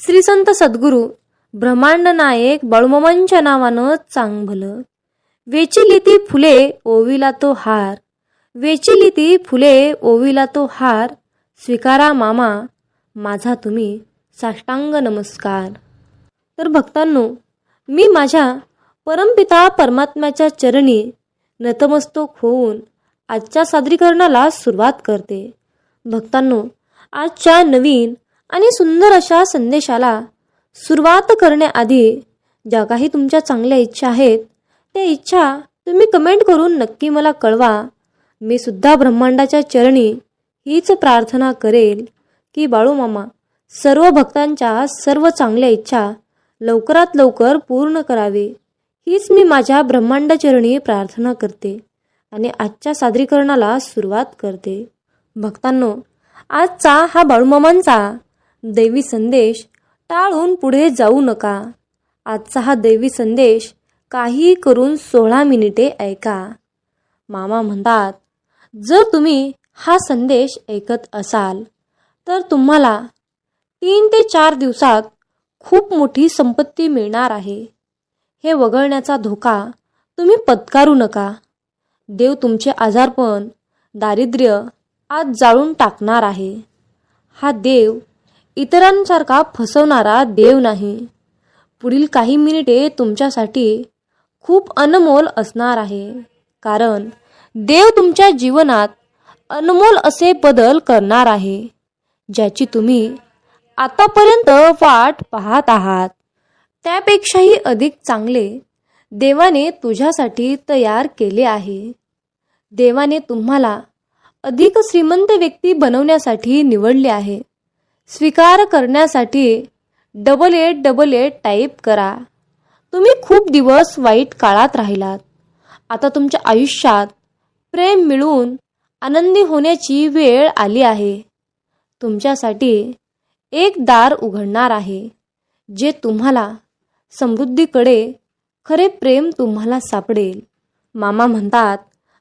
श्री संत सद्गुरू ब्रह्मांड नायक बाळूमामांच्या नावानं चांग भलं. वेचिली ती फुले ओविला तो हार, वेचिली ती फुले ओविला तो हार, स्वीकारा मामा माझा तुम्ही साष्टांग नमस्कार. तर भक्तांनो, मी माझ्या परमपिता परमात्म्याच्या चरणी नतमस्तक होऊन आजच्या सादरीकरणाला सुरुवात करते. भक्तांनो, आजच्या नवीन आणि सुंदर अशा संदेशाला सुरुवात करण्याआधी ज्या काही तुमच्या चांगल्या इच्छा आहेत त्या इच्छा तुम्ही कमेंट करून नक्की मला कळवा. मी सुद्धा ब्रह्मांडाच्या चरणी हीच प्रार्थना करेल की बाळूमामा सर्व भक्तांच्या सर्व चांगल्या इच्छा लवकरात लवकर पूर्ण करावे. हीच मी माझ्या ब्रह्मांडाचरणी प्रार्थना करते आणि आजच्या सादरीकरणाला सुरुवात करते. भक्तांनो, आजचा हा बाळूमामांचा दैवी संदेश टाळून पुढे जाऊ नका. आजचा हा दैवी संदेश काही करून 16 मिनिटे ऐका. मामा म्हणतात, जर तुम्ही हा संदेश ऐकत असाल तर तुम्हाला 3 ते 4 दिवसात खूप मोठी संपत्ती मिळणार आहे. हे वगळण्याचा धोका तुम्ही पत्करू नका. देव तुमचे आजारपण, दारिद्र्य आज जाळून टाकणार आहे. हा देव इतरांसारखा फसवणारा देव नाही. पुढील काही मिनिटे तुमच्यासाठी खूप अनमोल असणार आहे, कारण देव तुमच्या जीवनात अनमोल असे बदल करणार आहे ज्याची तुम्ही आतापर्यंत वाट पाहत आहात. त्यापेक्षाही अधिक चांगले देवाने तुझ्यासाठी तयार केले आहे. देवाने तुम्हाला अधिक श्रीमंत व्यक्ती बनवण्यासाठी निवडले आहे. स्वीकार करण्यासाठी 8888 टाईप करा. तुम्ही खूप दिवस वाईट काळात राहिलात. आता तुमच्या आयुष्यात प्रेम मिळून आनंदी होण्याची वेळ आली आहे. तुमच्यासाठी एक दार उघडणार आहे जे तुम्हाला समृद्धीकडे खरे प्रेम तुम्हाला सापडेल. मामा म्हणतात,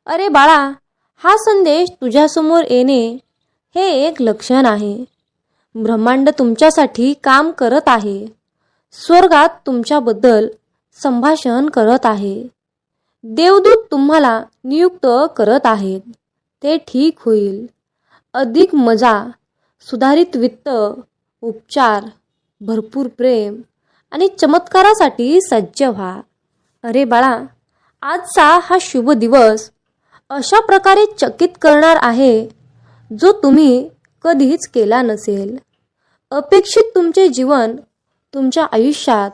अरे बाळा, हा संदेश तुझ्यासमोर येणे हे एक लक्षण आहे. ब्रह्मांड तुमच्यासाठी काम करत आहे. स्वर्गात तुमच्याबद्दल संभाषण करत आहे. देवदूत तुम्हाला नियुक्त करत आहेत. ते ठीक होईल. अधिक मजा, सुधारित वित्त, उपचार, भरपूर प्रेम आणि चमत्कारासाठी सज्ज व्हा. अरे बाळा, आजचा हा शुभ दिवस अशा प्रकारे चकित करणार आहे जो तुम्ही कधीच केला नसेल. अपेक्षित तुमचे जीवन तुमच्या आयुष्यात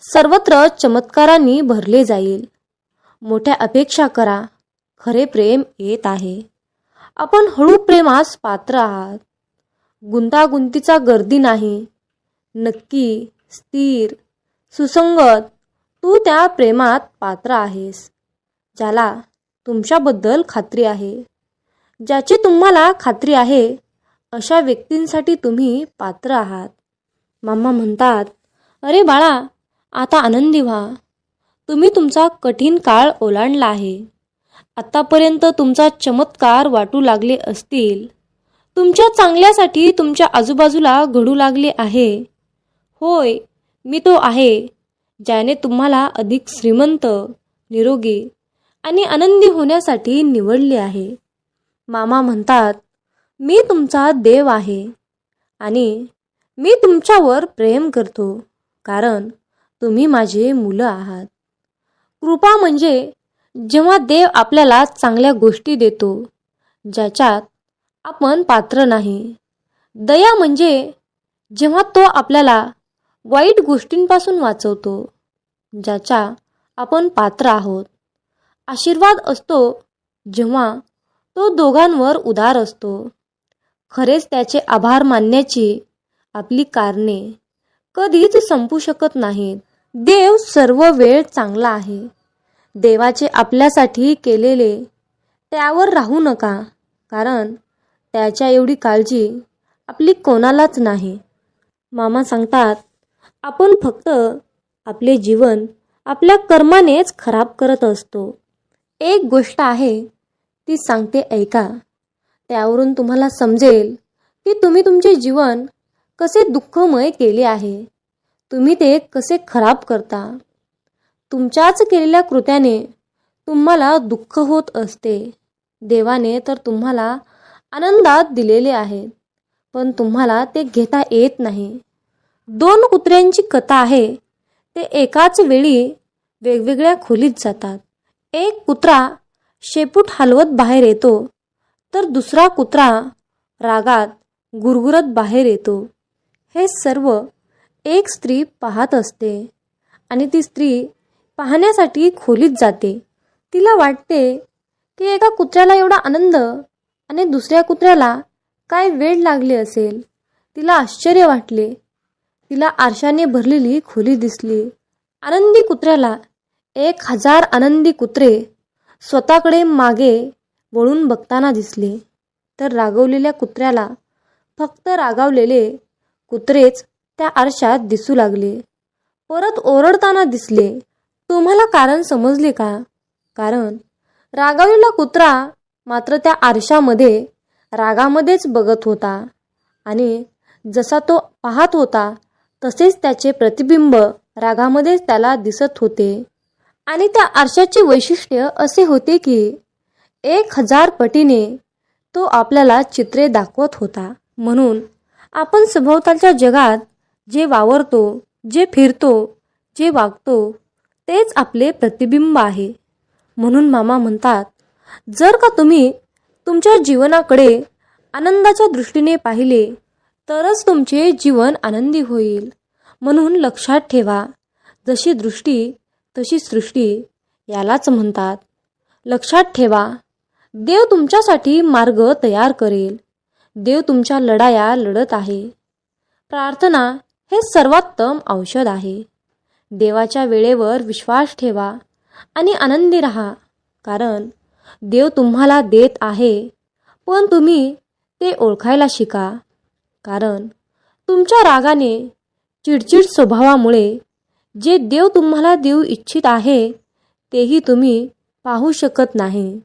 सर्वत्र चमत्कारांनी भरले जाईल. मोठ्या अपेक्षा करा. खरे प्रेम येत आहे. आपण हळू प्रेमास पात्र आहात. गुंतागुंतीचा गर्दी नाही. नक्की, स्थिर, सुसंगत तू त्या प्रेमात पात्र आहेस ज्याला तुमच्याबद्दल खात्री आहे. ज्याची तुम्हाला खात्री आहे अशा व्यक्तींसाठी तुम्ही पात्र आहात. मामा म्हणतात, अरे बाळा, आता आनंदी व्हा. तुम्ही तुमचा कठीण काळ ओलांडला आहे. आतापर्यंत तुमचा चमत्कार वाटू लागले असतील. तुमच्या चांगल्यासाठी तुमच्या आजूबाजूला घडू लागले आहे. होय, मी तो आहे ज्याने तुम्हाला अधिक श्रीमंत, निरोगी आणि आनंदी होण्यासाठी निवडले आहे. मामा म्हणतात, मी तुमचा देव आहे आणि मी तुमच्यावर प्रेम करतो कारण तुम्ही माझे मुलं आहात. कृपा म्हणजे जेव्हा देव आपल्याला चांगल्या गोष्टी देतो ज्याच्यात आपण पात्र नाही. दया म्हणजे जेव्हा तो आपल्याला वाईट गोष्टींपासून वाचवतो ज्याच्या आपण पात्र आहोत. आशीर्वाद असतो जेव्हा तो दोघांवर उदार असतो. खरेच त्याचे आभार मानण्याची आपली कारणे कधीच संपू शकत नाहीत. देव सर्व वेळ चांगला आहे. देवाचे आपल्यासाठी केलेले त्यावर राहू नका, कारण त्याच्या एवढी काळजी आपली कोणालाच नाही. मामा सांगतात, आपण फक्त आपले जीवन आपल्या कर्मानेच खराब करत असतो. एक गोष्ट आहे ती सांगते ऐका. त्यावरून तुम्हाला समजेल की तुम्ही तुमचे जीवन कसे दुःखमय केले आहे, तुम्ही ते कसे खराब करता. तुमच्याच केलेल्या कृत्याने तुम्हाला दुःख होत असते. देवाने तर तुम्हाला आनंदात दिलेले आहेत, पण तुम्हाला ते घेता येत नाही. 2 कुत्र्यांची कथा आहे. ते एकाच वेळी वेगवेगळ्या खोलीत जातात. एक कुत्रा शेपूट हलवत बाहेर येतो, तर दुसरा कुत्रा रागात गुरगुरत बाहेर येतो. हे सर्व एक स्त्री पाहत असते आणि ती स्त्री पाहण्यासाठी खोलीत जाते. तिला वाटते की एका कुत्र्याला एवढा आनंद आणि दुसऱ्या कुत्र्याला काय वेड लागले असेल. तिला आश्चर्य वाटले. तिला आरशाने भरलेली खोली दिसली. आनंदी कुत्र्याला 1000 आनंदी कुत्रे स्वतःकडे मागे वळून बघताना दिसले, तर रागवलेल्या कुत्र्याला फक्त रागावलेले कुत्रेच त्या आरशात दिसू लागले. परत ओरडताना दिसले. तुम्हाला कारण समजले का? कारण रागावलेला कुत्रा मात्र त्या आरशामध्ये रागामध्येच बघत होता आणि जसा तो पाहत होता तसेच त्याचे प्रतिबिंब रागामध्येच त्याला दिसत होते. आणि त्या आरशाचे वैशिष्ट्य असे होते की 1000 पटीने तो आपल्याला चित्रे दाखवत होता. म्हणून आपण सभोवतालच्या जगात जे वावरतो, जे फिरतो, जे वागतो, तेच आपले प्रतिबिंब आहे. म्हणून मामा म्हणतात, जर का तुम्ही तुमच्या जीवनाकडे आनंदाच्या दृष्टीने पाहिले तरच तुमचे जीवन आनंदी होईल. म्हणून लक्षात ठेवा, जशी दृष्टी तशी सृष्टी यालाच म्हणतात. लक्षात ठेवा, देव तुमच्यासाठी मार्ग तयार करेल. देव तुमच्या लढाया लढत आहे. प्रार्थना हे सर्वोत्तम औषध आहे. देवाच्या वेळेवर विश्वास ठेवा आणि आनंदी राहा, कारण देव तुम्हाला देत आहे, पण तुम्ही ते ओळखायला शिका. कारण तुमच्या रागाने, चिडचिड स्वभावामुळे जे देव तुम्हाला देऊ इच्छित आहे तेही तुम्ही पाहू शकत नाही.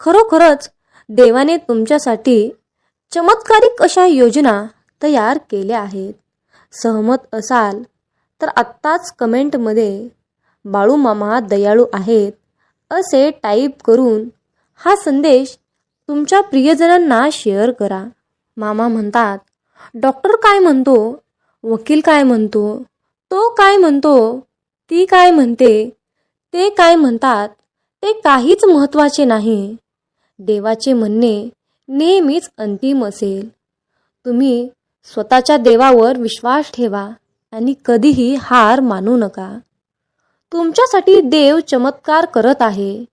खरोखरच देवाने तुमच्यासाठी चमत्कारिक अशा योजना तयार केल्या आहेत. सहमत असाल तर आत्ताच कमेंटमध्ये बाळू मामा दयाळू आहेत असे टाईप करून हा संदेश तुमच्या प्रियजनांना शेअर करा. मामा म्हणतात, डॉक्टर काय म्हणतो, वकील काय म्हणतो, तो काय म्हणतो, ती काय म्हणते, ते काय म्हणतात, ते काहीच महत्त्वाचे नाही. देवाचे म्हणणे नेहमीच अंतिम असेल. तुम्ही स्वतःच्या देवावर विश्वास ठेवा आणि कधीही हार मानू नका. तुमच्यासाठी देव चमत्कार करत आहे.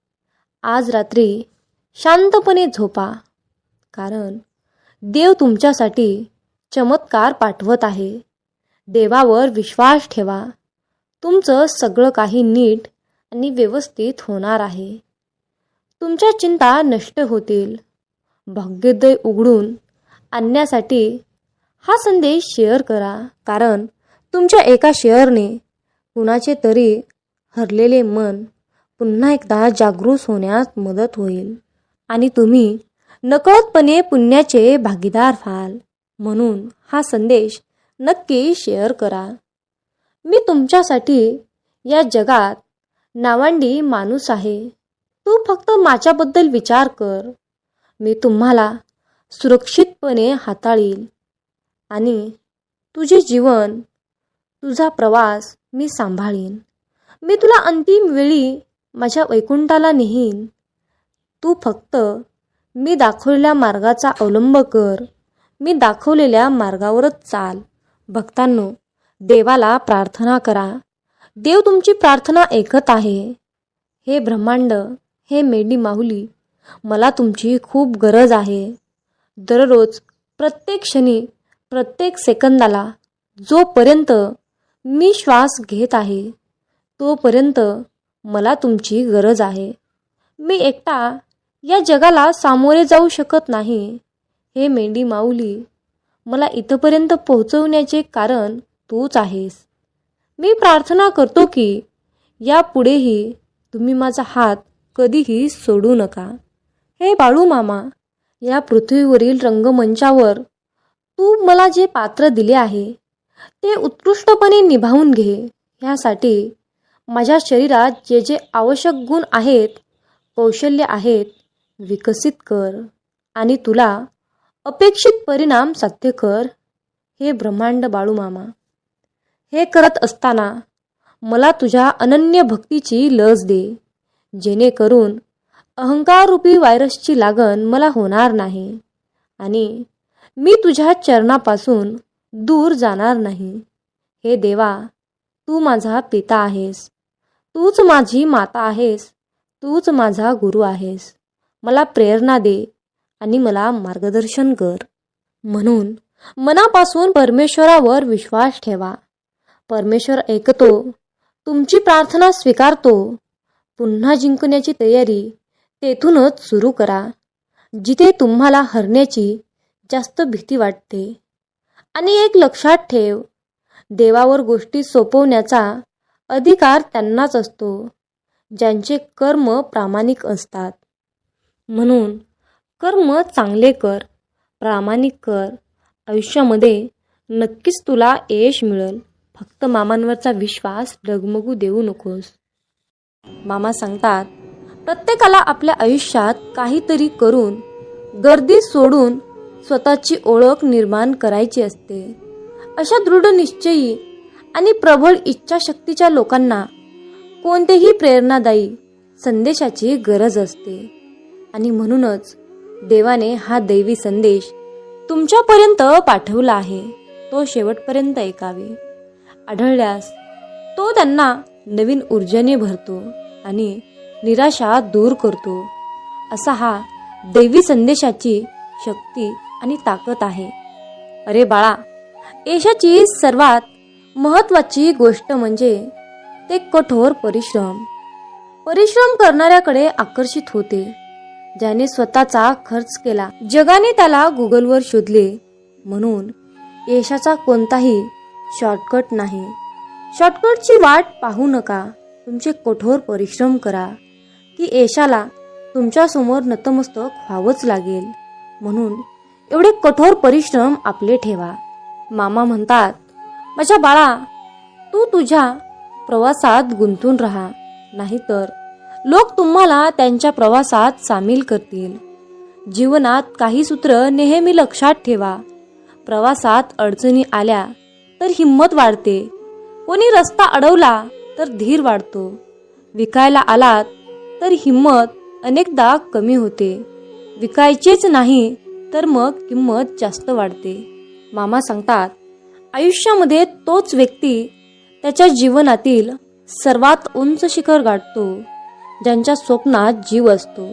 आज रात्री शांतपणे झोपा, कारण देव तुमच्यासाठी चमत्कार पाठवत आहे. देवावर विश्वास ठेवा. तुमचं सगळं काही नीट आणि व्यवस्थित होणार आहे. तुमच्या चिंता नष्ट होतील. भाग्योदय उघडून आणण्यासाठी हा संदेश शेअर करा, कारण तुमच्या एका शेअरने कुणाचे तरी हरलेले मन पुन्हा एकदा जागृत होण्यास मदत होईल आणि तुम्ही नकळतपणे पुण्याचे भागीदार व्हाल. म्हणून हा संदेश नक्की शेअर करा. मी तुमच्यासाठी या जगात नावंडी माणूस आहे. तू फक्त माझ्याबद्दल विचार कर. मी तुम्हाला सुरक्षितपणे हाताळील आणि तुझे जीवन, तुझा प्रवास मी सांभाळीन. मी तुला अंतिम वेळी माझ्या वैकुंठाला नेईन. तू फक्त मी दाखवलेल्या मार्गाचा अवलंब कर. मी दाखवलेल्या मार्गावरच चाल. भक्तांनो, देवाला प्रार्थना करा. देव तुमची प्रार्थना ऐकत आहे. हे ब्रह्मांड, हे मेडी माऊली, मला तुमची खूप गरज आहे. दररोज, प्रत्येक क्षणी, प्रत्येक सेकंदाला जोपर्यंत मी श्वास घेत आहे तोपर्यंत मला तुमची गरज आहे. मी एकटा या जगाला सामोरे जाऊ शकत नाही. हे मेंढी माऊली, मला इथपर्यंत पोहोचवण्याचे कारण तूच आहेस. मी प्रार्थना करतो की यापुढेही तुम्ही माझा हात कधीही सोडू नका. हे बाळू मामा, या पृथ्वीवरील रंगमंचावर तू मला जे पात्र दिले आहे ते उत्कृष्टपणे निभावून घे. ह्यासाठी माझ्या शरीरात जे जे आवश्यक गुण आहेत, कौशल्य आहेत, विकसित कर आणि तुला अपेक्षित परिणाम साध्य कर. हे ब्रह्मांड बाळूमामा, हे करत असताना मला तुझ्या अनन्य भक्तीची लस दे, जेणेकरून अहंकाररूपी व्हायरसची लागण मला होणार नाही आणि मी तुझ्या चरणापासून दूर जाणार नाही. हे देवा, तू माझा पिता आहेस, तूच माझी माता आहेस, तूच माझा गुरु आहेस. मला प्रेरणा दे आणि मला मार्गदर्शन कर. म्हणून मनापासून परमेश्वरावर विश्वास ठेवा. परमेश्वर ऐकतो, तुमची प्रार्थना स्वीकारतो. पुन्हा जिंकण्याची तयारी तेथूनच सुरू करा, जिथे तुम्हाला हरण्याची जास्त भीती वाटते. आणि एक लक्षात ठेव, देवावर गोष्टी सोपवण्याचा अधिकार त्यांनाच असतो ज्यांचे कर्म प्रामाणिक असतात. म्हणून कर्म चांगले कर, प्रामाणिक कर. आयुष्यामध्ये नक्कीच तुला यश मिळेल. फक्त मामांवरचा विश्वास डगमगू देऊ नकोस. मामा सांगतात, प्रत्येकाला आपल्या आयुष्यात काहीतरी करून गर्दी सोडून स्वतःची ओळख निर्माण करायची असते. अशा दृढ निश्चयी आणि प्रबळ इच्छाशक्तीच्या लोकांना कोणतेही प्रेरणादायी संदेशाची गरज असते. आणि म्हणूनच देवाने हा दैवी संदेश तुमच्यापर्यंत पाठवला आहे. तो शेवटपर्यंत ऐकावे. आढळल्यास तो त्यांना नवीन ऊर्जेने भरतो आणि निराशा दूर करतो. असा हा दैवी संदेशाची शक्ती आणि ताकद आहे. अरे बाळा, यशाची सर्वात महत्त्वाची गोष्ट म्हणजे ते कठोर परिश्रम करणाऱ्याकडे आकर्षित होते, ज्याने स्वतःचा खर्च केला. जगाने त्याला गुगलवर शोधले. म्हणून यशाचा कोणताही शॉर्टकट नाही. शॉर्टकटची वाट पाहू नका. तुमचे कठोर परिश्रम करा की यशाला तुमच्या समोर नतमस्तक व्हावंच लागेल. म्हणून एवढे कठोर परिश्रम आपले ठेवा. मामा म्हणतात, माझ्या बाळा, तू तुझ्या प्रवासात गुंतून राहा, नाहीतर लोक तुम्हाला त्यांच्या प्रवासात सामील करतील. जीवनात काही सूत्र नेहमी लक्षात ठेवा. प्रवासात अडचणी आल्या तर हिंमत वाढते. कोणी रस्ता अडवला तर धीर वाढतो. विकायला आलात तर हिंमत अनेकदा कमी होते. विकायचेच नाही तर मग किंमत जास्त वाढते. मामा सांगतात, आयुष्यामध्ये तोच व्यक्ती त्याच्या जीवनातील सर्वात उंच शिखर गाठतो ज्यांच्या स्वप्नात जीव असतो.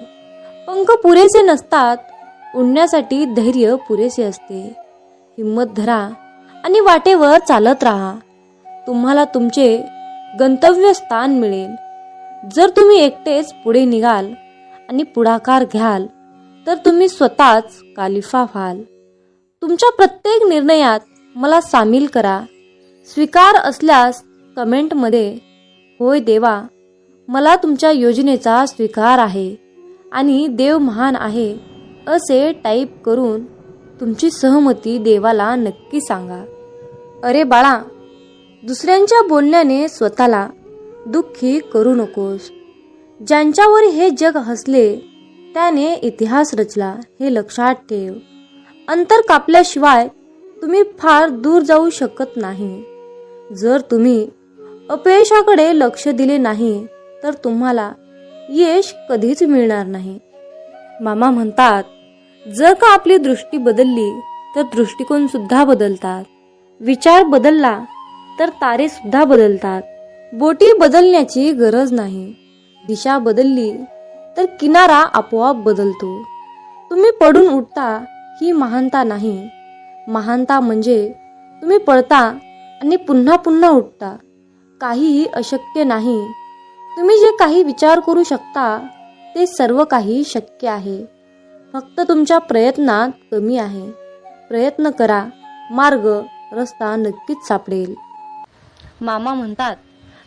पंख पुरेसे नसतात, उडण्यासाठी धैर्य पुरेसे असते. हिंमत धरा आणि वाटेवर चालत राहा. तुम्हाला तुमचे गंतव्यस्थान मिळेल. जर तुम्ही एकटेच पुढे निघाल आणि पुढाकार घ्याल तर तुम्ही स्वतःच कालिफा व्हाल. तुमच्या प्रत्येक निर्णयात मला सामील करा. स्वीकार असल्यास कमेंटमध्ये होय देवा, मला तुमच्या योजनेचा स्वीकार आहे आणि देव महान आहे असे टाईप करून तुमची सहमती देवाला नक्की सांगा. अरे बाळा, दुसऱ्यांच्या बोलण्याने स्वतःला दुःखी करू नकोस. ज्यांच्यावर हे जग हसले त्याने इतिहास रचला, हे लक्षात ठेव. अंतर कापल्याशिवाय तुम्ही फार दूर जाऊ शकत नाही. जर तुम्ही अपयशाकडे लक्ष दिले नाही तर तुम्हाला यश कधीच मिळणार नाही. मामा म्हणतात, जर का आपली दृष्टी बदलली तर दृष्टिकोन सुद्धा बदलतात. विचार बदलला तर तारे सुद्धा बदलतात. बोटी बदलण्याची गरज नाही. दिशा बदलली तर किनारा आपोआप बदलतो. तुम्ही पडून उठता ही महानता नाही. महानता म्हणजे तुम्ही पडता आणि पुन्हा पुन्हा उठता. काहीही अशक्य नाही. तुम्ही जे काही विचार करू शकता ते सर्व काही शक्य आहे. फक्त तुमच्या प्रयत्नात कमी आहे. प्रयत्न करा, मार्ग रस्ता नक्कीच सापडेल. मामा म्हणतात,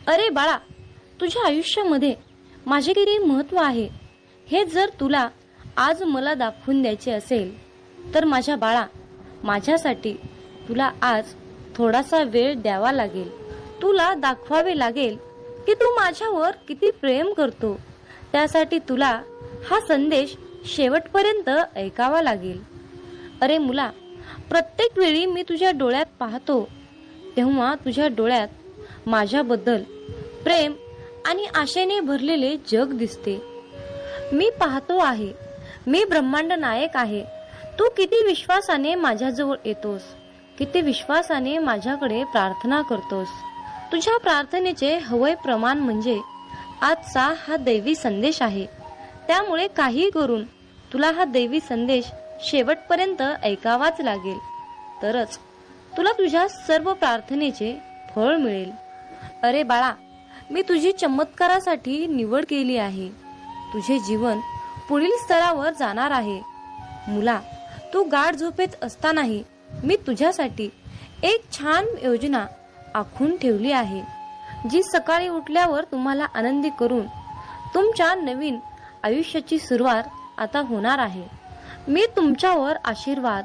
अरे बाळा, तुझ्या आयुष्यामध्ये माझे किती महत्त्व आहे हे जर तुला आज मला दाखवून द्यायचे असेल तर माझ्या बाळा, माझ्यासाठी तुला आज थोडासा वेळ द्यावा लागेल. तुला दाखवावे लागेल की तू माझ्यावर किती प्रेम करतो. त्यासाठी तुला हा संदेश शेवटपर्यंत ऐकावा लागेल. अरे मुला, प्रत्येक वेळी मी तुझ्या डोळ्यात पाहतो तेव्हा तुझ्या डोळ्यात माझ्याबद्दल प्रेम आणि आशेने भरलेले जग दिसते. मी पाहतो आहे, मी ब्रह्मांड नायक आहे. तू किती विश्वासाने माझ्याजवळ येतोस, किती विश्वासाने माझ्याकडे प्रार्थना करतोस. तुझ्या प्रार्थनेचे हवय प्रमाण म्हणजे आजचा हा दैवी संदेश आहे. त्यामुळे काही करून तुला हा दैवी संदेश शेवटपर्यंत ऐकावाच लागेल. तरच तुला तुझ्या सर्व प्रार्थनेचे फळ मिळेल. अरे बाळा, मी तुझी चमत्कारासाठी निवड केली आहे. तुझे जीवन पुढील स्तरावर जाणार आहे. मुला, तू गाढ झोपेत असतानाही मी तुझ्यासाठी एक छान योजना आखून ठेवली आहे, जी सकाळी उठल्यावर तुम्हाला आनंदी करून तुमच्या नवीन आयुष्याची सुरुवात आता होणार आहे. मी तुमच्यावर आशीर्वाद,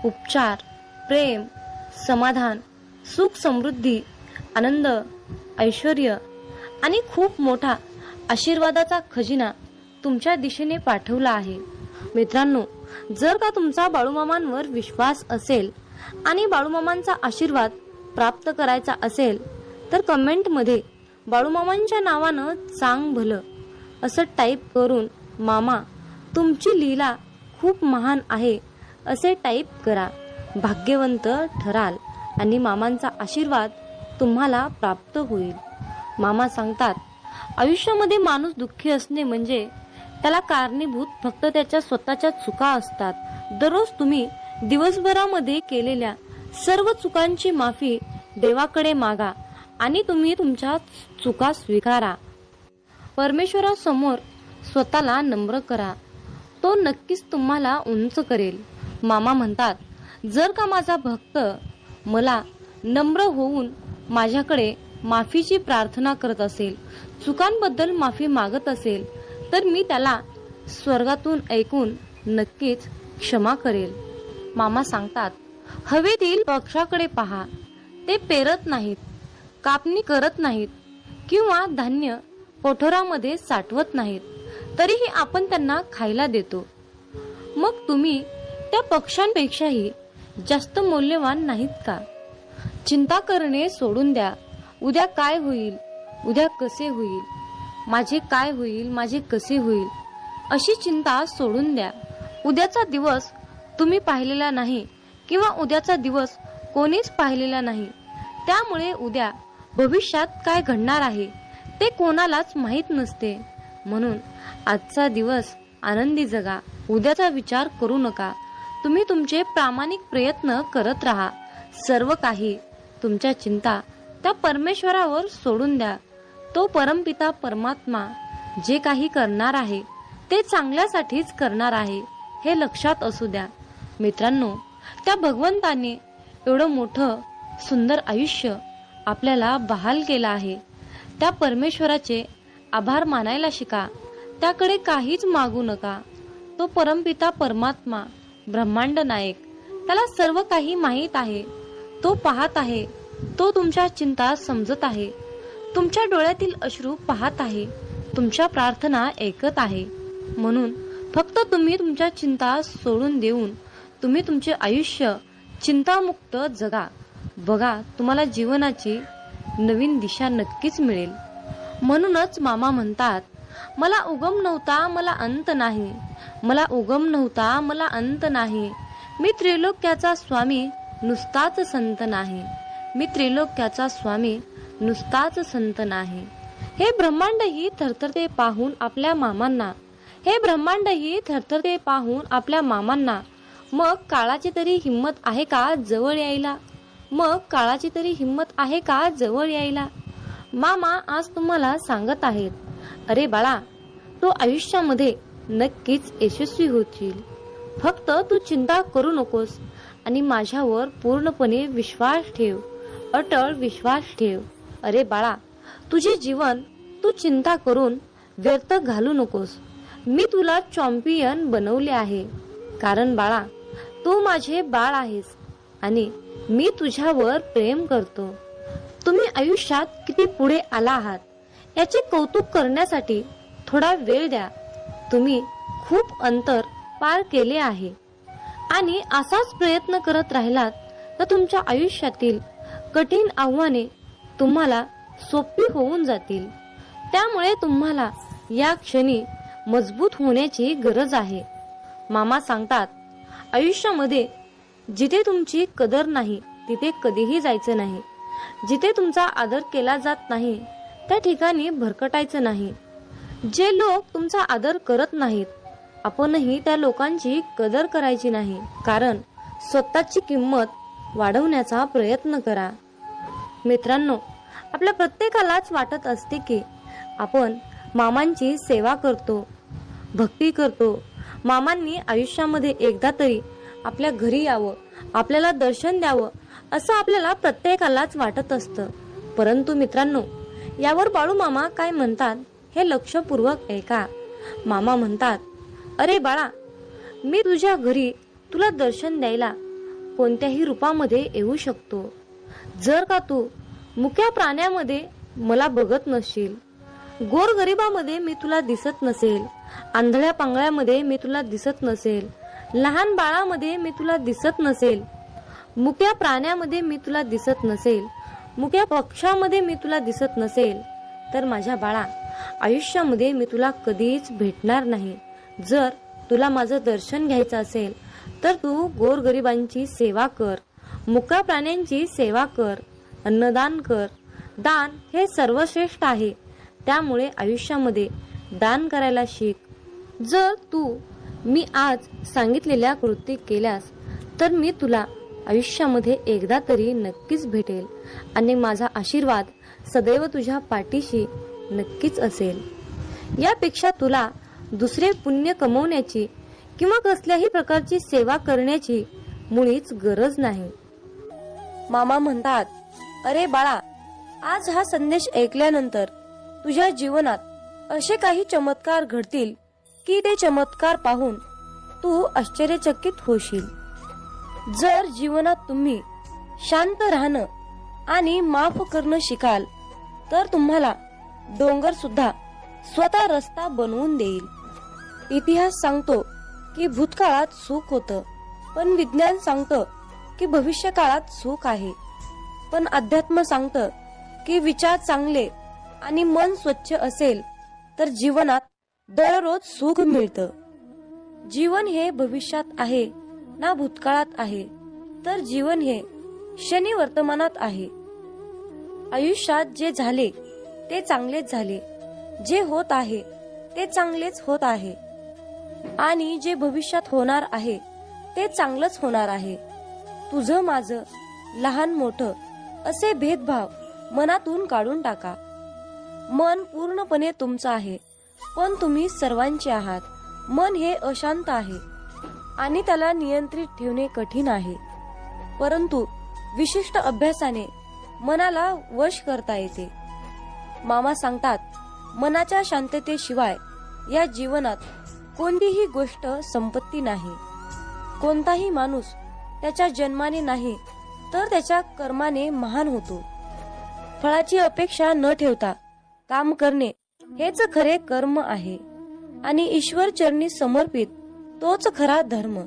उपचार, प्रेम, समाधान, सुख, समृद्धी, आनंद, ऐश्वर्य आणि खूप मोठा आशीर्वादाचा खजिना तुमच्या दिशेने पाठवला आहे. मित्रांनो, जर का तुमचा बाळूमामांवर विश्वास असेल आणि बाळूमामांचा आशीर्वाद प्राप्त करायचा असेल तर कमेंटमध्ये बाळूमामांच्या नावानं चांग भलं असं टाईप करून मामा तुमची लीला खूप महान आहे असे टाईप करा. भाग्यवंत ठराल आणि मामांचा आशीर्वाद तुम्हाला प्राप्त होईल. मामा सांगतात, आयुष्यामध्ये माणूस दुःखी असणे म्हणजे त्याला कारणीभूत फक्त त्याच्या स्वतःच्या चुका असतात. दररोज तुम्ही दिवसभरामध्ये केलेल्या सर्व चुकांची माफी देवाकडे मागा आणि तुम्ही तुमच्या चुका स्वीकारा. परमेश्वरासमोर स्वतःला नम्र करा. तो नक्कीच तुम्हाला उंच करेल. मामा म्हणतात, जर का माझा भक्त मला नम्र होऊन माझ्याकडे माफीची प्रार्थना करत असेल, चुकांबद्दल माफी मागत असेल, तर मी त्याला स्वर्गातून ऐकून नक्कीच क्षमा करेल. मामा सांगतात, हवेतील पक्षाकडे पहा. ते पेरत नाहीत, कापणी करत नाहीत किंवा धान्य कोठोरामध्ये साठवत नाहीत, तरीही आपण त्यांना खायला देतो. मग तुम्ही त्या पक्ष्यांपेक्षाही जास्त मौल्यवान नाहीत का? चिंता करणे सोडून द्या. उद्या काय होईल, उद्या कसे होईल, माझे काय होईल, माझे कसे होईल, अशी चिंता सोडून द्या. उद्याचा दिवस तुम्ही पाहिलेला नाही किंवा उद्याचा दिवस कोणीच पाहिलेला नाही. त्यामुळे उद्या भविष्यात काय घडणार आहे ते कोणालाच माहीत नसते. म्हणून आजचा दिवस आनंदी जगा. उद्याचा विचार करू नका. तुम्ही तुमचे प्रामाणिक प्रयत्न करत राहा. सर्व काही तुमच्या चिंता त्या परमेश्वरावर सोडून द्या. तो परमपिता परमात्मा जे काही करणार आहे ते चांगल्यासाठीच करणार आहे हे लक्षात असू द्या. मित्रांनो, त्या भगवंताने एवढं मोठं सुंदर आयुष्य आपल्याला बहाल केलं आहे. त्या परमेश्वराचे आभार मानायला शिका. त्याकडे काहीच मागू नका. तो परमपिता परमात्मा, ब्रह्मांड नायक, त्याला सर्व काही माहीत आहे. तो पाहत आहे. तो तुमच्या चिंता समजत आहे. तुमच्या डोळ्यातील अश्रू पाहत आहे. तुमच्या प्रार्थना ऐकत आहे. म्हणून फक्त तुम्ही तुमच्या चिंता सोडून देऊन तुम्ही तुमचे आयुष्य चिंतामुक्त जगा. बघा, तुम्हाला जीवनाची नवीन दिशा नक्कीच मिळेल. म्हणूनच मामा म्हणतात, मला उगम नव्हता, मला अंत नाही. मला उगम नव्हता, मला अंत नाही. मी त्रिलोक्याचा स्वामी, नुसताच संत नाही. मी त्रिलोक्याचा स्वामी, नुसताच संत नाही. हे ब्रह्मांडही थरथरते पाहून आपल्या मामांना. हे ब्रह्मांडही थरथरते पाहून आपल्या मामांना. मग काळाची तरी हिंमत आहे का जवळ यायला? मग काळाची तरी हिंमत आहे का जवळ यायला? मामा आज तुम्हाला सांगत आहेत, अरे बाळा, तू आयुष्यामध्ये नक्कीच यशस्वी होशील. फक्त तू चिंता करू नकोस आणि माझ्यावर पूर्णपणे विश्वास ठेव. अटळ विश्वास ठेव. अरे बाळा, तुझे जीवन तू चिंता करून व्यर्थ घालू नकोस. मी तुला चॅम्पियन बनवले आहे. कारण बाळा, तू माझे बाळ आहेस आणि मी तुझ्यावर प्रेम करतो. तुम्ही आयुष्यात किती पुढे आला आहात याचे कौतुक करण्यासाठी थोडा वेळ द्या. तुम्ही खूप अंतर पार केले आहे आणि असाच प्रयत्न करत राहिलात तर तुमच्या आयुष्यातील कठीण आव्हाने तुम्हाला सोपी होऊन जातील. त्यामुळे तुम्हाला या क्षणी मजबूत होण्याची गरज आहे. मामा सांगतात, आयुष्यामध्ये जिथे तुमची कदर नाही तिथे कधीही जायचं नाही. जिथे तुमचा आदर केला जात नाही त्या ठिकाणी भरकटायचं नाही. जे लोक तुमचा आदर करत नाहीत आपणही त्या लोकांची कदर करायची नाही. कारण स्वतःची किंमत वाढवण्याचा प्रयत्न करा. मित्रांनो, आपल्या प्रत्येकालाच वाटत असते की आपण मामांची सेवा करतो, भक्ती करतो. मामांनी आयुष्यामध्ये एकदा तरी आपल्या घरी यावं, आपल्याला दर्शन द्यावं असं आपल्याला प्रत्येकालाच वाटत असतं. परंतु मित्रांनो, यावर बाळू मामा काय म्हणतात हे लक्षपूर्वक ऐका. मामा म्हणतात, अरे बाळा, मी तुझ्या घरी तुला दर्शन द्यायला कोणत्याही रूपामध्ये येऊ शकतो. जर का तू मुक्या प्राण्यामध्ये मला बघत नसशील, गोरगरिबामध्ये मी तुला दिसत नसेल, आंधळ्या पांगळ्यामध्ये मी तुला दिसत नसेल, लहान बाळामध्ये मी तुला दिसत नसेल, मुक्या प्राण्यामध्ये मी तुला दिसत नसेल, मुक्या पक्षामध्ये मी तुला दिसत नसेल, तर माझ्या बाळा, आयुष्यामध्ये मी तुला कधीच भेटणार नाही. जर तुला माझं दर्शन घ्यायचं असेल तर तू गोरगरिबांची सेवा कर, मुक्या प्राण्यांची सेवा कर, अन्नदान कर. दान हे सर्वश्रेष्ठ आहे. त्यामुळे आयुष्यामध्ये दान करायला शिक. जर तू मी आज सांगितलेल्या कृती केल्यास तर मी तुला आयुष्यामध्ये एकदा तरी नक्कीच भेटेल आणि माझा आशीर्वाद सदैव तुझ्या पाठीशी नक्कीच असेल. यापेक्षा तुला दुसरे पुण्य कमवण्याची किंवा कसल्याही प्रकारची सेवा करण्याची मुळीच गरज नाही. मामा म्हणतात, अरे बाळा, आज हा संदेश ऐकल्यानंतर तुझ्या जीवनात असे काही चमत्कार घडतील की ते चमत्कार पाहून तू आश्चर्यचकित होशील. जर जीवनात तुम्ही शांत राहणं आणि माफ करणं शिकाल तर तुम्हाला डोंगर सुद्धा स्वतः रस्ता बनवून देईल. इतिहास सांगतो की भूतकाळात सुख होतं, पण विज्ञान सांगतं की भविष्यकाळात सुख आहे. पण अध्यात्म सांगतं की विचार चांगले आणि मन स्वच्छ असेल तर जीवनात दररोज सुख मिळतं. जीवन हे भविष्यात आहे ना भूतकाळात आहे, तर जीवन हे क्षणी वर्तमानात आहे. आयुष्यात जे झाले ते चांगलेच झाले, जे होत आहे ते चांगलेच होत आहे आणि जे भविष्यात होणार आहे ते चांगलंच होणार आहे. तुझं माझं, लहान मोठं असे भेदभाव मनातून काढून टाका. मन पूर्णपणे तुमचं आहे, पण तुम्ही सर्वांचे आहात. मन हे अशांत आहे आणि त्याला नियंत्रित ठेवणे कठीण आहे, परंतु विशिष्ट अभ्यासाने मनाला वश करता येते. मामा सांगतात, मनाच्या शांततेशिवाय या जीवनात कोणतीही गोष्ट संपत्ती नाही. कोणताही माणूस त्याच्या जन्माने नाही तर त्याच्या कर्माने महान होतो. फळाची अपेक्षा न ठेवता काम करणे हेच खरे कर्म आहे आणि ईश्वर चरणी समर्पित तोच खरा धर्म.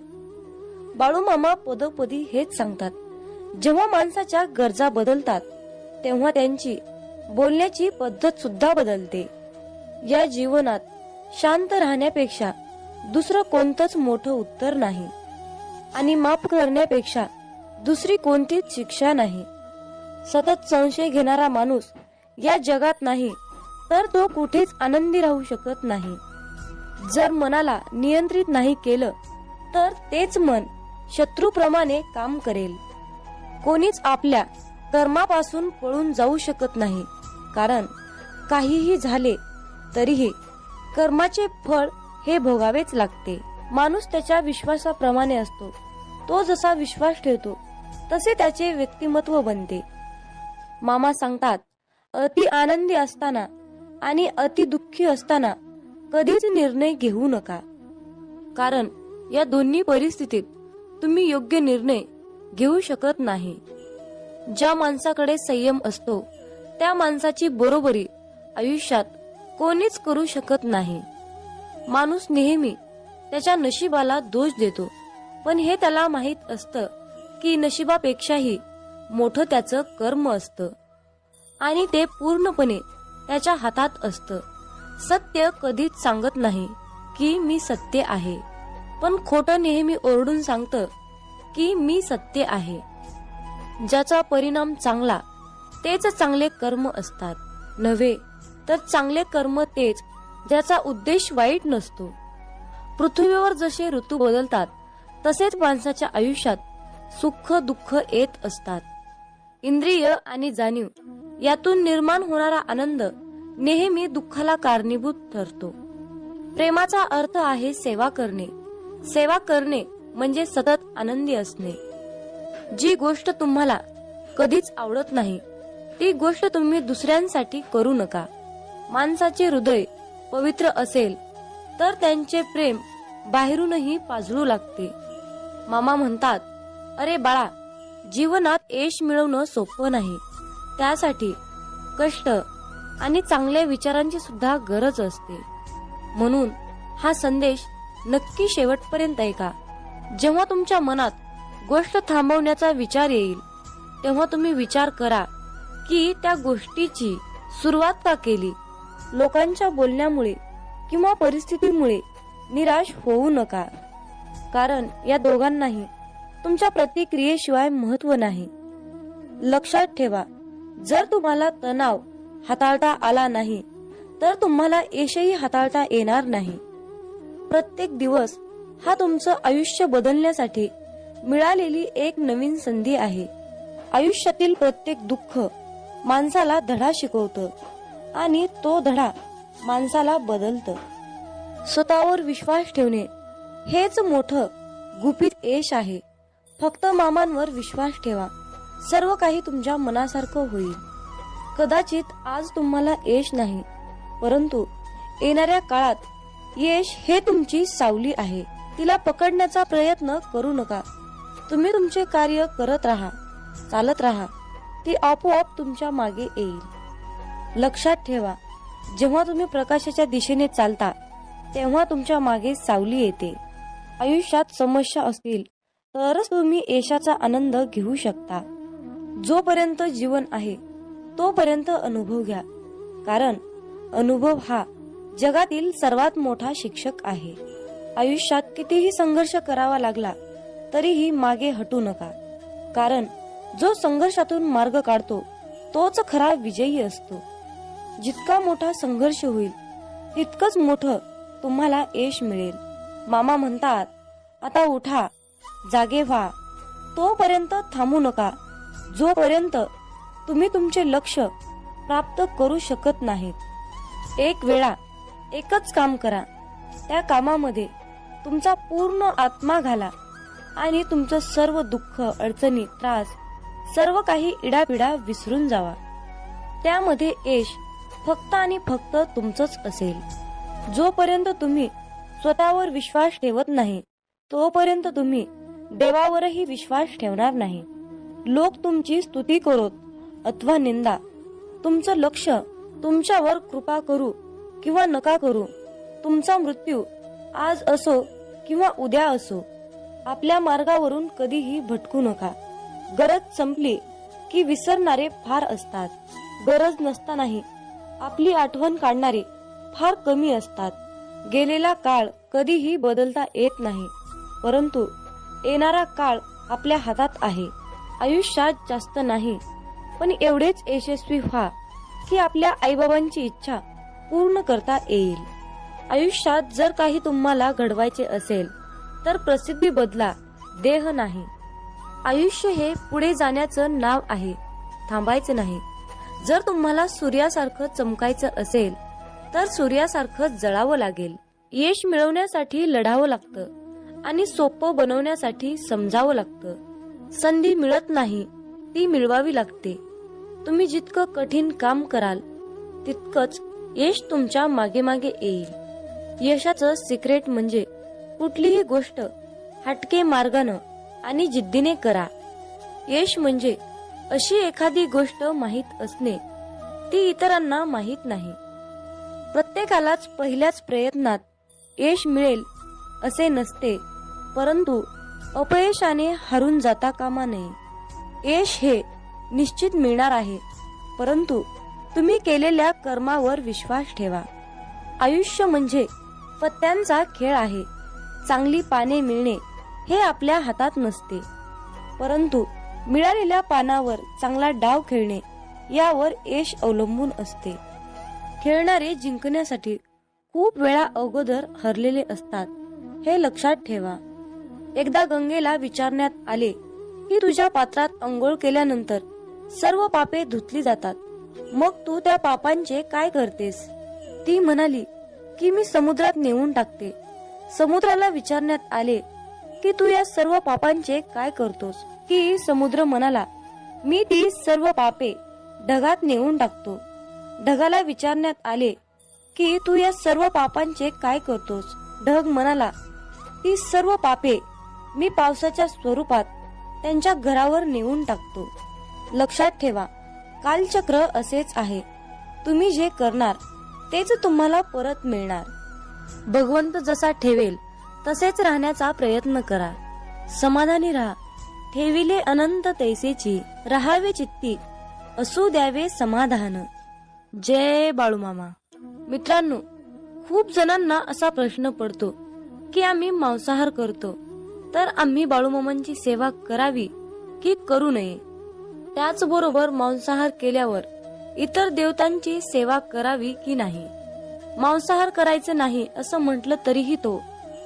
बाळूमामा पदोपदी हेच सांगतात. जेव्हा माणसाच्या गरजा बदलतात तेव्हा त्यांची बोलण्याची पद्धत सुद्धा बदलते. या जीवनात शांत राहण्यापेक्षा दुसरं कोणतंच मोठं उत्तर नाही आणि माफ करण्यापेक्षा दुसरी कोणतीच शिक्षा नाही. सतत संशय घेणारा माणूस या जगात नाही तर तो कुठेच आनंदी राहू शकत नाही. जर मनाला नियंत्रित नाही केलं तर तेच मन शत्रूप्रमाणे काम करेल. कोणीच आपल्या कर्मापासून पळून जाऊ शकत नाही, कारण काहीही झाले तरीही कर्माचे फळ हे भोगावेच लागते. माणूस त्याच्या विश्वासाप्रमाणे असतो. तो जसा विश्वास ठेवतो तसे त्याचे व्यक्तिमत्व बनते. मामा सांगतात, अति आनंदी असताना आणि अति दुःखी असताना कधीच निर्णय घेऊ नका, कारण या दोन्ही परिस्थितीत तुम्ही योग्य निर्णय घेऊ शकत नाही. ज्या माणसाकडे संयम असतो त्या माणसाची बरोबरी आयुष्यात कोणीच करू शकत नाही. माणूस नेहमी त्याच्या नशिबाला दोष देतो, पण हे त्याला माहित असतं की नशिबापेक्षाही मोठं त्याचं कर्म असतं आणि ते पूर्णपणे त्याच्या हातात असतं. सत्य कधीच सांगत नाही की मी सत्य आहे, पण खोटं नेहमी ओरडून सांगतं की मी सत्य आहे. ज्याचा परिणाम चांगला तेच चांगले कर्म असतात, नव्हे तर चांगले कर्म तेच ज्याचा उद्देश वाईट नसतो. पृथ्वीवर जसे ऋतू बदलतात तसेच माणसाच्या आयुष्यात सुख दुःख येत असतात. इंद्रिय आणि जाणीव यातून निर्माण होणारा आनंद नेहमी दुःखाला कारणीभूत ठरतो. प्रेमाचा अर्थ आहे सेवा करणे. सेवा करणे म्हणजे सतत आनंदी असणे. जी गोष्ट तुम्हाला कधीच आवडत नाही ती गोष्ट तुम्ही दुसऱ्यांसाठी करू नका. माणसाचे हृदय पवित्र असेल तर त्यांचे प्रेम बाहेरूनही पाजळू लागते. मामा म्हणतात, अरे बाळा, जीवनात यश मिळवणं सोपं नाही. त्यासाठी कष्ट आणि चांगल्या विचारांची सुद्धा गरज असते. म्हणून हा संदेश नक्की शेवटपर्यंत ऐका. जेव्हा तुमच्या मनात गोष्ट थांबवण्याचा विचार येईल तेव्हा तुम्ही विचार करा की त्या गोष्टीची सुरुवात का केली. लोकांच्या बोलण्यामुळे किंवा परिस्थितीमुळे निराश होऊ नका, कारण या दोघांनाही तुमच्या प्रतिक्रियेशिवाय महत्व नाही. लक्षात ठेवा, जर तुम्हाला तणाव हाताळता आला नाही तर तुम्हाला यशही हाताळता येणार नाही. प्रत्येक दिवस हा तुमचं आयुष्य बदलण्यासाठी मिळालेली एक नवीन संधी आहे. आयुष्यातील प्रत्येक दुःख माणसाला धडा शिकवतं आणि तो धडा माणसाला बदलतं. स्वतःवर विश्वास ठेवणे हेच मोठं गुपित यश आहे. फक्त मामांवर विश्वास ठेवा, सर्व काही तुमच्या मनासारखं होईल. कदाचित आज तुम्हाला यश नाही, परंतु येणाऱ्या काळात यश हे तुमची सावली आहे. तिला पकडण्याचा प्रयत्न करू नका. तुम्ही तुमचे कार्य करत राहा, चालत राहा, ती आपोआप तुमच्या मागे येईल. लक्षात ठेवा, जेव्हा तुम्ही प्रकाशाच्या दिशेने चालता तेव्हा तुमच्या मागे सावली येते. आयुष्यात समस्या असतील तरच तुम्ही यशाचा आनंद घेऊ शकता. जोपर्यंत जीवन आहे तोपर्यंत अनुभव घ्या, कारण अनुभव हा जगातील सर्वात मोठा शिक्षक आहे. आयुष्यात कितीही संघर्ष करावा लागला तरीही मागे हटू नका, कारण जो संघर्षातून मार्ग काढतो तोच खरा विजयी असतो. जितका मोठा संघर्ष होईल तितकंच मोठं तुम्हाला यश मिळेल. मामा म्हणतात, आता उठा, जागे व्हा. तोपर्यंत थांबू नका जोपर्यंत तुम्ही तुमचे लक्ष्य प्राप्त करू शकत नाहीत. एक वेळा एकच काम करा, त्या कामामध्ये तुमचा पूर्ण आत्मा घाला आणि तुमचं सर्व दुःख, अडचणी, त्रास, सर्व काही इडापिडा विसरून जावा. त्यामध्ये यश फक्त आणि फक्त तुमचंच असेल. जोपर्यंत तुम्ही स्वतःवर विश्वास ठेवत नाही तोपर्यंत तुम्ही देवावरही विश्वास ठेवणार नाही. लोक तुमची स्तुती करोत अथवा निंदा, तुमचं लक्ष तुमच्यावर कृपा करू किंवा नका करू, तुमचा मृत्यू आज असो किंवा उद्या असो, आपल्या मार्गावरून कधीही भटकू नका. गरज संपली की विसरणारे फार असतात, गरज नसतानाही आपली आठवण काढणारे फार कमी असतात. गेलेला काळ कधीही बदलता येत नाही, परंतु येणारा काळ आपल्या हातात आहे. आयुष्यात जास्त नाही, पण एवढेच यशस्वी व्हा की आपल्या आईबाबांची इच्छा पूर्ण करता येईल. आयुष्यात जर काही तुम्हाला घडवायचे असेल तर प्रसिद्धी बदला, देह नाही. आयुष्य हे पुढे जाण्याचं नाव आहे, थांबायचं नाही. जर तुम्हाला सूर्यासारखं चमकायचं असेल तर सूर्यासारखं जळावं लागेल. यश मिळवण्यासाठी लढावं लागतं आणि सोपं बनवण्यासाठी समजावं लागतं. संधी मिळत नाही, ती मिळवावी लागते. तुम्ही जितकं कठीण काम कराल तितकंच यश तुमच्या मागे मागे येईल. यशाचं सिक्रेट म्हणजे कुठलीही गोष्ट हटके मार्गानं आणि जिद्दीने करा. यश म्हणजे अशी एखादी गोष्ट माहीत असणे, ती इतरांना माहीत नाही. प्रत्येकालाच पहिल्याच प्रयत्नात यश मिळेल असे नसते, परंतु अपयशाने हरून जाता कामा नये. यश हे निश्चित मिळणार आहे, परंतु तुम्ही केलेल्या कर्मावर विश्वास ठेवा. आयुष्य म्हणजे पत्त्यांचा खेळ आहे. चांगली पाने मिळणे हे आपल्या हातात नसते, परंतु मिळालेल्या पानावर चांगला डाव खेळणे यावर यश अवलंबून असते. खेळणारे जिंकण्यासाठी खूप वेळा अगोदर हरलेले असतात, हे लक्षात ठेवा. एकदा गंगेला विचारण्यात आले की तुझ्या पात्रात अंघोळ केल्यानंतर सर्व पापे धुतली जातात, मग तू त्या पापांचे काय करतेस? ती म्हणाली की मी समुद्रात नेऊन टाकते. समुद्राला विचारण्यात आले की तू या सर्व पापांचे काय करतोस? की समुद्र म्हणाला, मी ती सर्व पापे ढगात नेऊन टाकतो. ढगाला विचारण्यात आले की तू या सर्व पापांचे काय करतोस? ढग म्हणाला, ती सर्व पापे मी पावसाच्या स्वरूपात त्यांच्या घरावर नेऊन टाकतो. लक्षात ठेवा, कालचक्र असेच आहे. तुम्ही जे करणार तेच तुम्हाला परत मिळणार. भगवंत जसा ठेवेल तसेच राहण्याचा प्रयत्न करा. समाधानी राहा. ठेविले अनंत तैसेची, राहावे चित्ती असू द्यावे समाधान. जय बाळूमामा. मित्रांनो, खूप जणांना असा प्रश्न पडतो की आम्ही मांसाहार करतो, तर आम्ही बाळूमामांची सेवा करावी की करू नये? त्याचबरोबर मांसाहार केल्यावर इतर देवतांची सेवा करावी की नाही? मांसाहार करायचं नाही असं म्हटलं तरीही तो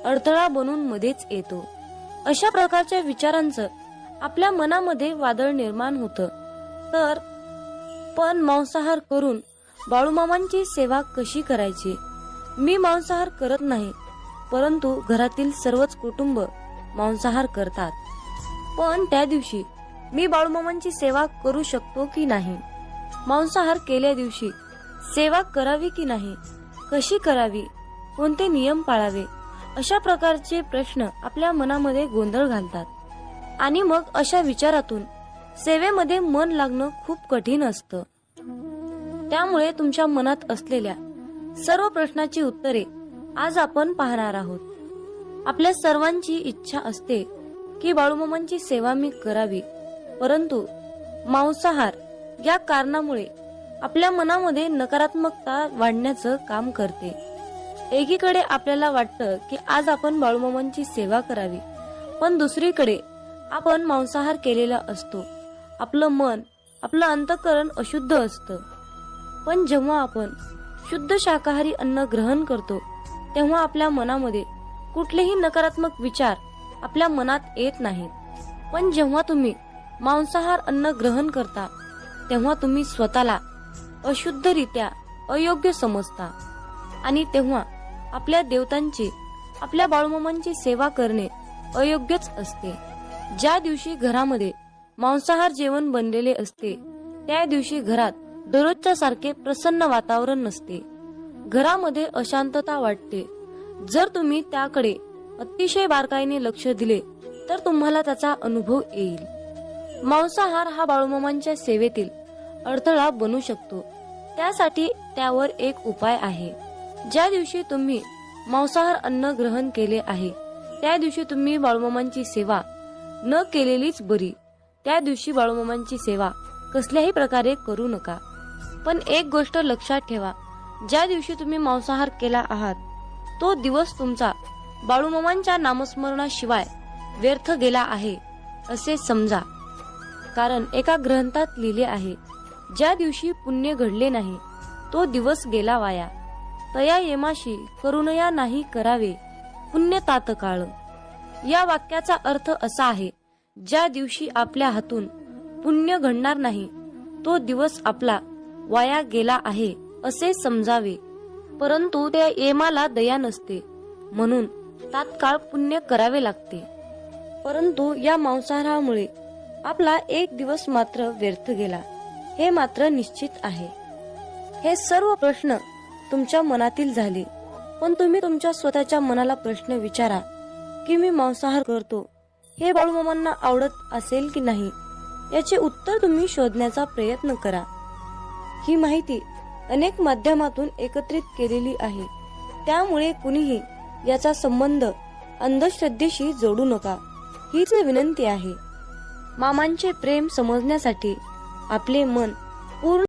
अडथळा बनून मध्येच येतो. अशा प्रकारच्या विचारांचं आपल्या मनामध्ये वादळ निर्माण होतं. तर पण मांसाहार करून बाळूमामांची सेवा कशी करायची? मी मांसाहार करत नाही, परंतु घरातील सर्वच कुटुंब मांसाहार करतात. पण त्या दिवशी मी बाळूमामांची सेवा करू शकतो की नाही? मांसाहार केल्या दिवशी सेवा करावी की नाही? कशी करावी? कोणते नियम पाळावे? अशा प्रकारचे प्रश्न आपल्या मनामध्ये गोंधळ घालतात. आणि मग अशा विचारातून सेवेमध्ये मन लागणं खूप कठीण असतं. त्यामुळे तुमच्या मनात असलेल्या सर्व प्रश्नाची उत्तरे आज आपण पाहणार आहोत. आपल्या सर्वांची इच्छा असते की बाळूमामांची सेवा मी करावी, परंतु मांसाहार या कारणामुळे आपल्या मनामध्ये नकारात्मकता वाढण्याचं काम करते. एकीकडे आपल्याला वाटतं की आज आपण बाळूमामांची सेवा करावी, पण दुसरीकडे आपण मांसाहार केलेला असतो. आपलं मन, आपलं अंतःकरण अशुद्ध असतं. पण जेव्हा आपण शुद्ध शाकाहारी अन्न ग्रहण करतो, तेव्हा आपल्या मनामध्ये कुठलेही नकारात्मक विचार आपल्या मनात येत नाहीत. पण जेव्हा तुम्ही मांसाहार अन्न ग्रहण करता, तेव्हा तुम्ही स्वतःला अशुद्धरित्या अयोग्य समजता. आणि तेव्हा आपल्या देवतांची, आपल्या बाळूमामांची सेवा करणे अयोग्यच असते. ज्या दिवशी घरामध्ये मांसाहार जेवण बनलेले असते, त्या दिवशी घरात दररोजच्या सारखे प्रसन्न वातावरण नसते. घरामध्ये अशांतता वाटते. जर तुम्ही त्याकडे अतिशय बारकाईने लक्ष दिले तर तुम्हाला त्याचा अनुभव येईल. मांसाहार हा बाळूमामांच्या सेवेतील अडथळा बनू शकतो. त्यासाठी त्यावर एक उपाय आहे. ज्या दिवशी तुम्ही मांसाहार अन्न ग्रहण केले आहे, त्या दिवशी तुम्ही बाळूमामांची सेवा न केलेलीच बरी. त्या दिवशी बाळूमामांची सेवा कसल्याही प्रकारे करू नका. पण एक गोष्ट लक्षात ठेवा, ज्या दिवशी तुम्ही मांसाहार केला आहात, तो दिवस तुमचा बाळूमामांच्या नामस्मरणाशिवाय व्यर्थ गेला आहे असे समजा. कारण एका ग्रंथात लिहिले आहे, ज्या दिवशी पुण्य घडले नाही, तो दिवस गेला वाया. तया येमाशी करुणया नाही करावे, पुण्य तात्काळ. या वाक्याचा अर्थ असा आहे, ज्या दिवशी आपल्या हातून पुण्य घडणार नाही, तो दिवस आपला वाया गेला आहे असे समजावे. परंतु त्या येमाला दया नसते, म्हणून तात्काळ पुण्य करावे लागते. परंतु या मांसाहारामुळे आपला एक दिवस मात्र व्यर्थ गेला, हे मात्र निश्चित आहे. हे सर्व प्रश्न तुमच्या मनातील झाले. पण तुम्ही तुमच्या स्वतःच्या मनाला प्रश्न विचारा की मी मांसाहार करतो, हे बाळूमामांना आवडत असेल की नाही? याचे उत्तर तुम्ही शोधण्याचा प्रयत्न करा. ही माहिती अनेक माध्यमातून एकत्रित केलेली आहे, त्यामुळे कुणीही याचा संबंध अंधश्रद्धेशी जोडू नका, हीच विनंती आहे. मामांचे प्रेम समजण्यासाठी आपले मन पूर्ण